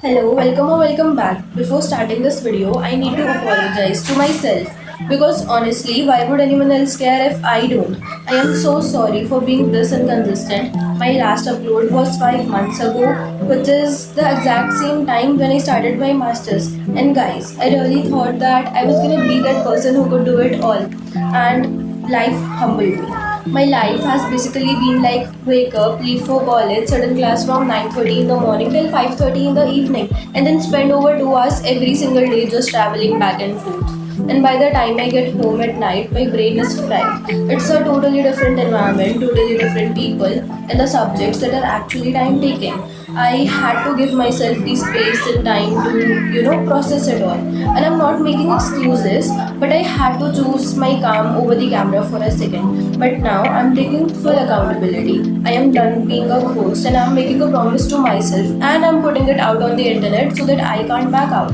Hello, welcome or welcome back. Before starting this video, I need to apologize to myself because honestly, why would anyone else care if I don't? I am so sorry for being this inconsistent. My last upload was 5 months ago, which is the exact same time when I started my masters. And guys, I really thought that I was gonna be that person who could do it all. And life humbled me. My life has basically been like wake up, leave for college, sit in class from 9:30 in the morning till 5:30 in the evening, and then spend over 2 hours every single day just traveling back and forth. And by the time I get home at night, my brain is fried. It's a totally different environment, totally different people, and the subjects that are actually time taking. I had to give myself the space and time to, process it all. And I'm not making excuses, but I had to choose my calm over the camera for a second. But now I'm taking full accountability. I am done being a host and I'm making a promise to myself and I'm putting it out on the internet so that I can't back out.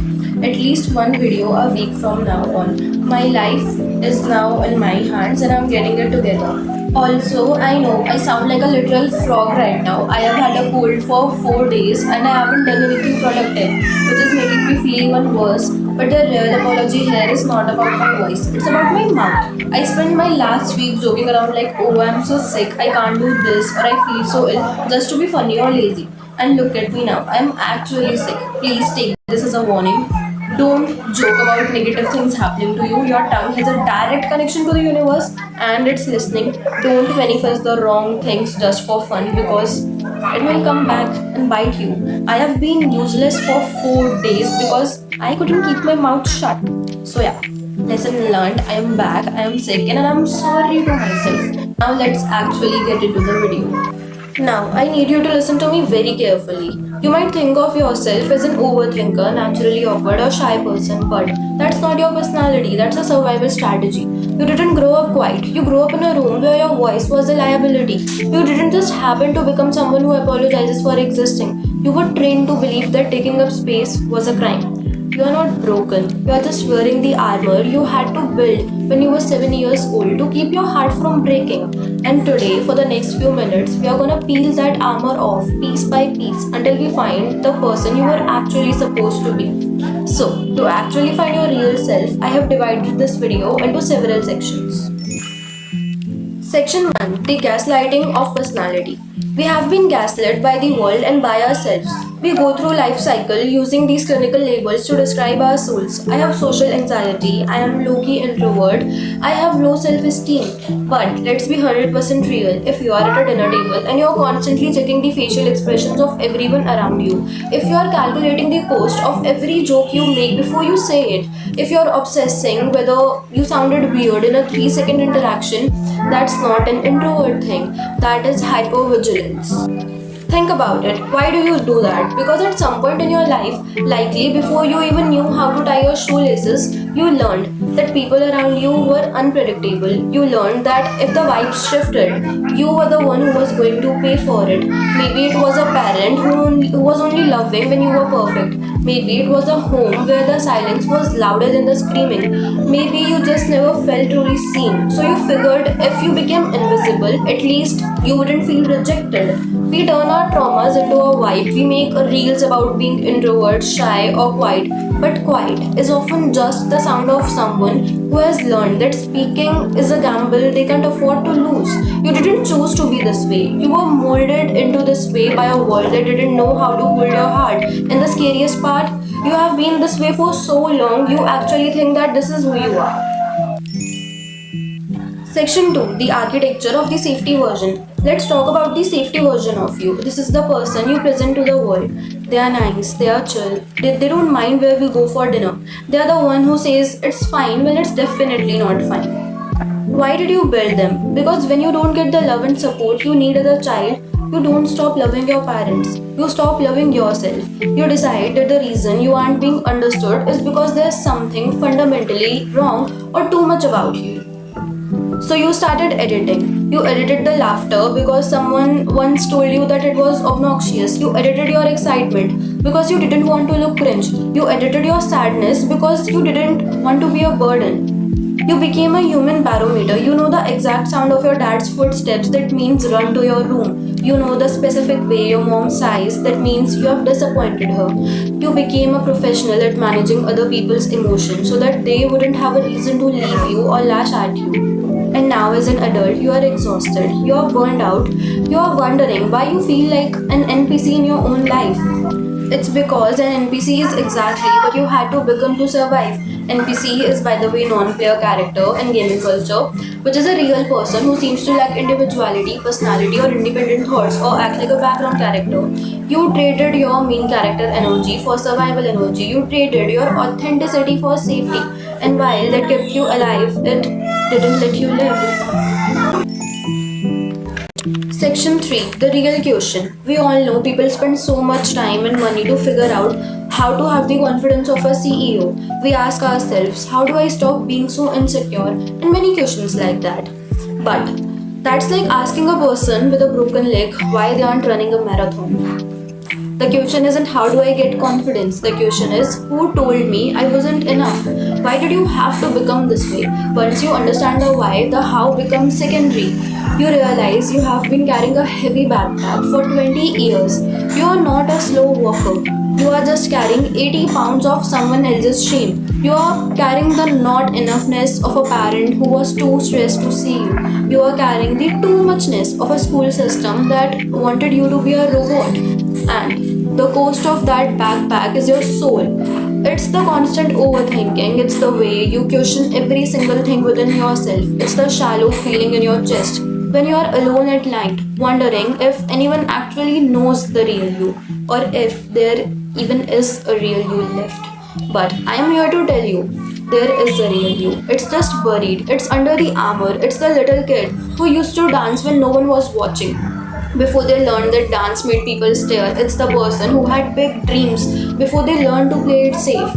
At least one video a week from now on. My life is now in my hands and I'm getting it together. Also, I know I sound like a literal frog right now. I have had a cold for 4 days and I haven't done anything productive, which is making me feel even worse. But the real apology here is not about my voice, it's about my mouth. I spent my last week joking around like, oh, I'm so sick, I can't do this, or I feel so ill, just to be funny or lazy. And look at me now, I'm actually sick. Please take this as a warning. Don't joke about negative things happening to you. Your tongue has a direct connection to the universe and it's listening. Don't manifest the wrong things just for fun because it will come back and bite you. I have been useless for 4 days because I couldn't keep my mouth shut. So, yeah, lesson learned. I am back, I am sick, and I'm sorry to myself. Now, let's actually get into the video. Now, I need you to listen to me very carefully. You might think of yourself as an overthinker, naturally awkward, or shy person, but that's not your personality, that's a survival strategy. You didn't grow up quiet. You grew up in a room where your voice was a liability. You didn't just happen to become someone who apologizes for existing. You were trained to believe that taking up space was a crime. You are not broken. You are just wearing the armor you had to build when you were 7 years old to keep your heart from breaking. And today, for the next few minutes, we are gonna peel that armor off piece by piece until we find the person you were actually supposed to be. So, to actually find your real self, I have divided this video into several sections. Section 1, the gaslighting of personality. We have been gaslit by the world and by ourselves. We go through life cycle using these clinical labels to describe our souls. I have social anxiety, I am low-key introvert, I have low self-esteem. But let's be 100% real. If you are at a dinner table and you are constantly checking the facial expressions of everyone around you, if you are calculating the cost of every joke you make before you say it, if you are obsessing whether you sounded weird in a 3-second interaction, that's not an introvert thing, that is hypervigilance. Think about it. Why do you do that? Because at some point in your life, likely before you even knew how to tie your shoelaces, you learned that people around you were unpredictable. You learned that if the vibes shifted, you were the one who was going to pay for it. Maybe it was a parent who was only loving when you were perfect. Maybe it was a home where the silence was louder than the screaming. Maybe you just never felt truly seen. So you figured if you became invisible, at least you wouldn't feel rejected. We turn our traumas into a vibe. We make reels about being introvert, shy, or quiet. But quiet is often just the sound of someone who has learned that speaking is a gamble they can't afford to lose. You didn't choose to be this way. You were molded into this way by a world that didn't know how to hold your heart. And the scariest part, you have been this way for so long, you actually think that this is who you are. Section 2, the architecture of the safety version. Let's talk about the safety version of you. This is the person you present to the world. They are nice, they are chill, they don't mind where we go for dinner. They are the one who says it's fine when it's definitely not fine. Why did you build them? Because when you don't get the love and support you need as a child, you don't stop loving your parents. You stop loving yourself. You decide that the reason you aren't being understood is because there's something fundamentally wrong or too much about you. So you started editing. You edited the laughter because someone once told you that it was obnoxious. You edited your excitement because you didn't want to look cringe. You edited your sadness because you didn't want to be a burden. You became a human barometer. You know the exact sound of your dad's footsteps. That means run to your room. You know the specific way your mom sighs, that means you have disappointed her. You became a professional at managing other people's emotions so that they wouldn't have a reason to leave you or lash at you. And now, as an adult, you are exhausted, you are burned out, you are wondering why you feel like an NPC in your own life. It's because an NPC is exactly what you had to become to survive. NPC is, by the way, non-player character in gaming culture, which is a real person who seems to lack individuality, personality, or independent thoughts, or act like a background character. You traded your main character energy for survival energy. You traded your authenticity for safety. And while that kept you alive, it didn't let you live. Section 3, the real question. We all know people spend so much time and money to figure out how to have the confidence of a CEO. We ask ourselves, how do I stop being so insecure? And many questions like that. But that's like asking a person with a broken leg why they aren't running a marathon. The question isn't how do I get confidence? The question is who told me I wasn't enough? Why did you have to become this way? Once you understand the why, the how becomes secondary. You realize you have been carrying a heavy backpack for 20 years. You are not a slow walker. You are just carrying 80 pounds of someone else's shame. You are carrying the not enoughness of a parent who was too stressed to see you. You are carrying the too muchness of a school system that wanted you to be a robot. And the cost of that backpack is your soul. It's the constant overthinking, it's the way you question every single thing within yourself, it's the shallow feeling in your chest when you are alone at night, wondering if anyone actually knows the real you, or if there even is a real you left. But I am here to tell you, there is a real you. It's just buried, it's under the armor, it's the little kid who used to dance when no one was watching. Before they learned that dance made people stare, it's the person who had big dreams before they learned to play it safe.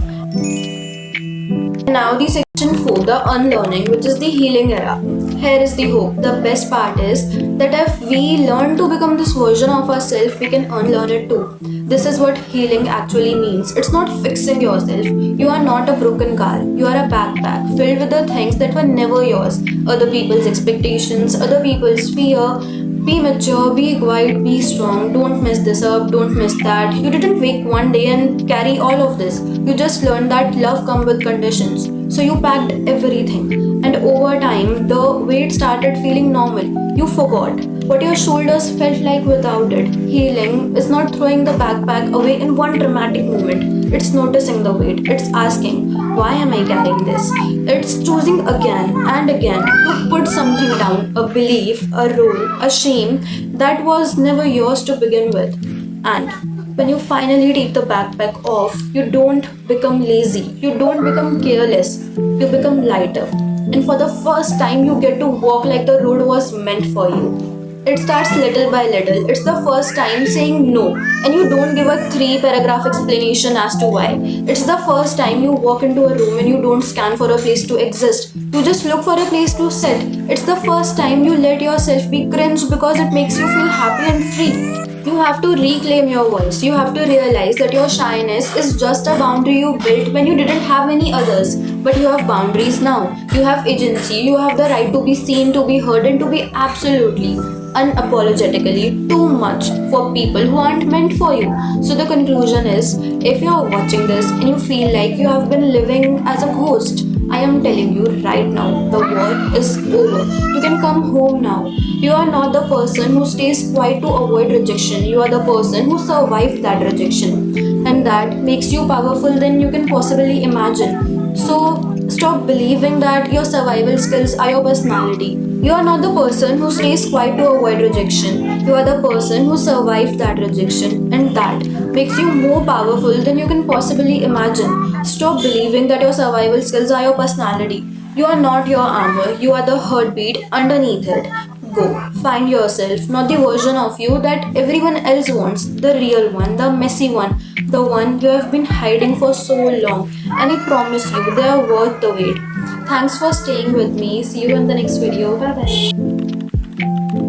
Now the section 4, the unlearning, which is the healing era. Here is the hope. The best part is that if we learn to become this version of ourselves, we can unlearn it too. This is what healing actually means. It's not fixing yourself. You are not a broken car. You are a backpack filled with the things that were never yours. Other people's expectations, other people's fear. Be mature, be quiet, be strong. Don't mess this up, don't miss that. You didn't wake one day and carry all of this. You just learned that love comes with conditions. So you packed everything. And over time, the weight started feeling normal. You forgot what your shoulders felt like without it. Healing is not throwing the backpack away in one dramatic moment. It's noticing the weight. It's asking, why am I carrying this? It's choosing again and again to put something down, a belief, a role, a shame that was never yours to begin with. And when you finally take the backpack off, you don't become lazy, you don't become careless, you become lighter. And for the first time, you get to walk like the road was meant for you. It starts little by little. It's the first time saying no, and you don't give a 3 paragraph explanation as to why. It's the first time you walk into a room and you don't scan for a place to exist. You just look for a place to sit. It's the first time you let yourself be cringe because it makes you feel happy and free. You have to reclaim your voice. You have to realize that your shyness is just a boundary you built when you didn't have any others. But you have boundaries now. You have agency. You have the right to be seen, to be heard, and to be absolutely, unapologetically too much for people who aren't meant for you. So the conclusion is, if you are watching this and you feel like you have been living as a ghost, I am telling you right now, the war is over. You can come home now. You are not the person who stays quiet to avoid rejection. You are the person who survived that rejection. And that makes you powerful than you can possibly imagine. So stop believing that your survival skills are your personality. You are not the person who stays quiet to avoid rejection. You are the person who survived that rejection. And that makes you more powerful than you can possibly imagine. Stop believing that your survival skills are your personality. You are not your armor. You are the heartbeat underneath it. Go. Find yourself, not the version of you that everyone else wants. The real one, the messy one, the one you have been hiding for so long. And I promise you, they are worth the wait. Thanks for staying with me. See you in the next video. Bye bye.